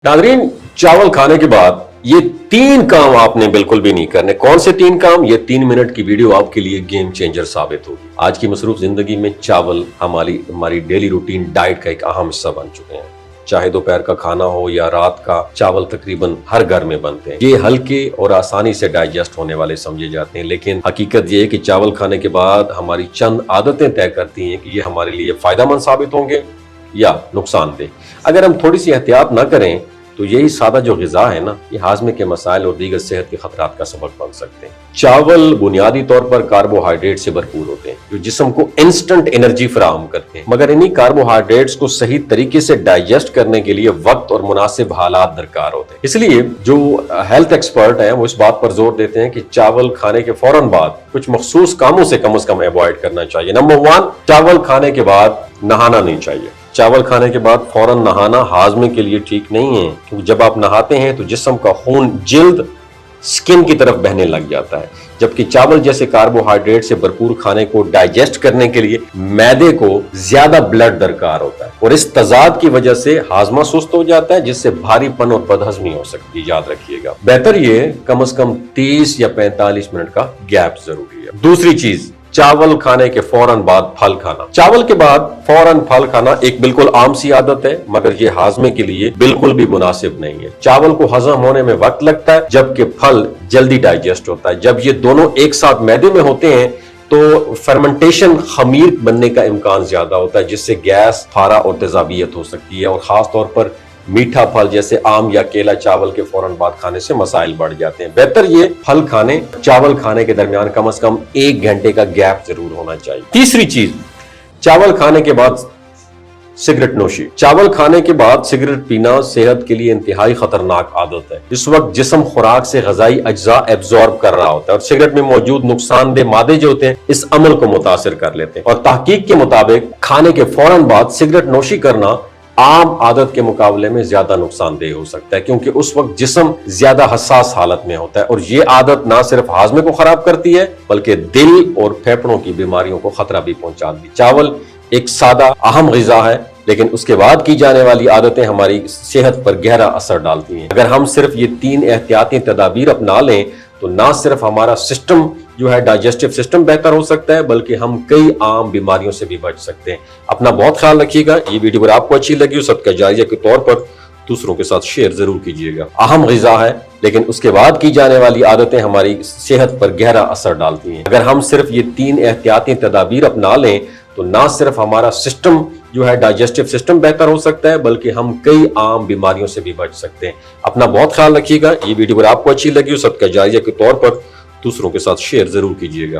नाज़रीन, चावल खाने के बाद ये 3 काम आपने बिल्कुल भी नहीं करने। कौन से 3 काम? ये 3 मिनट की वीडियो आपके लिए गेम चेंजर साबित होगी। आज की मसरूफ जिंदगी में चावल हमारी डेली रूटीन डाइट का एक अहम हिस्सा बन चुके हैं। चाहे दोपहर का खाना हो या रात का, चावल तकरीबन हर घर में बनते हैं। ये हल्के और आसानी से डाइजेस्ट होने वाले समझे जाते हैं, लेकिन हकीकत ये है कि चावल खाने के बाद हमारी चंद आदतें तय करती हैं कि ये हमारे लिए फायदेमंद साबित होंगे या नुकसानदेह। अगर हम थोड़ी सी एहतियात ना करें तो यही सादा जो ग़िज़ा है ना, ये हाजमे के मसाइल और दीगर सेहत के खतरात का सबक बन सकते हैं। चावल बुनियादी तौर पर कार्बोहाइड्रेट से भरपूर होते हैं जो जिस्म को इंस्टेंट एनर्जी फराहम करते हैं, मगर इन्हीं कार्बोहाइड्रेट्स को सही तरीके से डाइजेस्ट करने के लिए वक्त और मुनासिब हालात दरकार होते हैं। इसलिए जो हेल्थ एक्सपर्ट हैं वो इस बात पर जोर देते हैं कि चावल खाने के फौरन बाद कुछ मखसूस कामों से कम अवॉइड करना चाहिए। नंबर 1, चावल खाने के बाद नहाना नहीं चाहिए। चावल खाने के बाद फौरन नहाना हाजमे के लिए ठीक नहीं है, क्योंकि जब आप नहाते हैं तो जिस्म का खून जिल्द स्किन की तरफ बहने लग जाता है, जबकि चावल जैसे कार्बोहाइड्रेट से भरपूर खाने को डाइजेस्ट करने के लिए मैदे को ज्यादा ब्लड दरकार होता है और इस तजाद की वजह से हाजमा सुस्त हो जाता है, जिससे भारीपन और बदहजमी हो सकती है। याद रखिएगा, बेहतर ये कम से कम 30 या 45 मिनट का गैप जरूरी है। दूसरी चीज, चावल खाने के फौरन बाद फल खाना। चावल के बाद फौरन फल खाना एक बिल्कुल आम सी आदत है, मगर ये हाजमे के लिए बिल्कुल भी मुनासिब नहीं है। चावल को हजम होने में वक्त लगता है, जबकि फल जल्दी डाइजेस्ट होता है। जब ये दोनों एक साथ मैदे में होते हैं तो फर्मेंटेशन, खमीर बनने का इम्कान ज्यादा होता है, जिससे गैस, फारा और तेजाबियत हो सकती है और खास तौर पर मीठा फल जैसे आम या केला चावल के फौरन बाद खाने से मसाइल बढ़ जाते हैं। बेहतर ये फल खाने, चावल खाने के दरमियान कम से कम 1 घंटे का गैप जरूर होना चाहिए। तीसरी चीज, चावल खाने के बाद सिगरेट नोशी। चावल खाने के बाद सिगरेट पीना सेहत के लिए इंतहाई खतरनाक आदत है। इस वक्त जिस्म खुराक से ग़िज़ाई अज्जा एब्जॉर्ब कर रहा होता है और सिगरेट में मौजूद नुकसानदेह मादे जो होते हैं इस अमल को मुतासिर कर लेते हैं। और तहकीक के मुताबिक खाने के फौरन बाद सिगरेट नोशी करना आम आदत के मुकाबले में ज्यादा नुकसानदेह हो सकता है, क्योंकि उस वक्त जिस्म ज्यादा हसास हालत में होता है और ये आदत ना सिर्फ हाजमे को खराब करती है बल्कि दिल और फेफड़ों की बीमारियों को खतरा भी पहुंचाती है। चावल एक सादा अहम ग़िज़ा है, लेकिन उसके बाद की जाने वाली आदतें हमारी सेहत पर गहरा असर डालती हैं। अगर हम सिर्फ ये 3 एहतियाती तदाबीर अपना लें तो ना सिर्फ हमारा सिस्टम जो है डाइजेस्टिव सिस्टम बेहतर हो सकता है, बल्कि हम कई आम बीमारियों से भी बच सकते हैं। अपना बहुत ख्याल रखिएगा। ये वीडियो अगर आपको अच्छी लगी हो, सदका जारिया के तौर पर दूसरों के साथ शेयर जरूर कीजिएगा। अहम ग़िज़ा है, लेकिन उसके बाद की जाने वाली आदतें हमारी सेहत पर गहरा असर डालती हैं। अगर हम सिर्फ ये 3 एहतियाती तदाबीर अपना लें तो ना सिर्फ हमारा सिस्टम जो है डाइजेस्टिव सिस्टम बेहतर हो सकता है, बल्कि हम कई आम बीमारियों से भी बच सकते हैं। अपना बहुत ख्याल रखिएगा। ये वीडियो अगर आपको अच्छी लगी हो, सदका जारिया के तौर पर दूसरों के साथ शेयर जरूर कीजिएगा।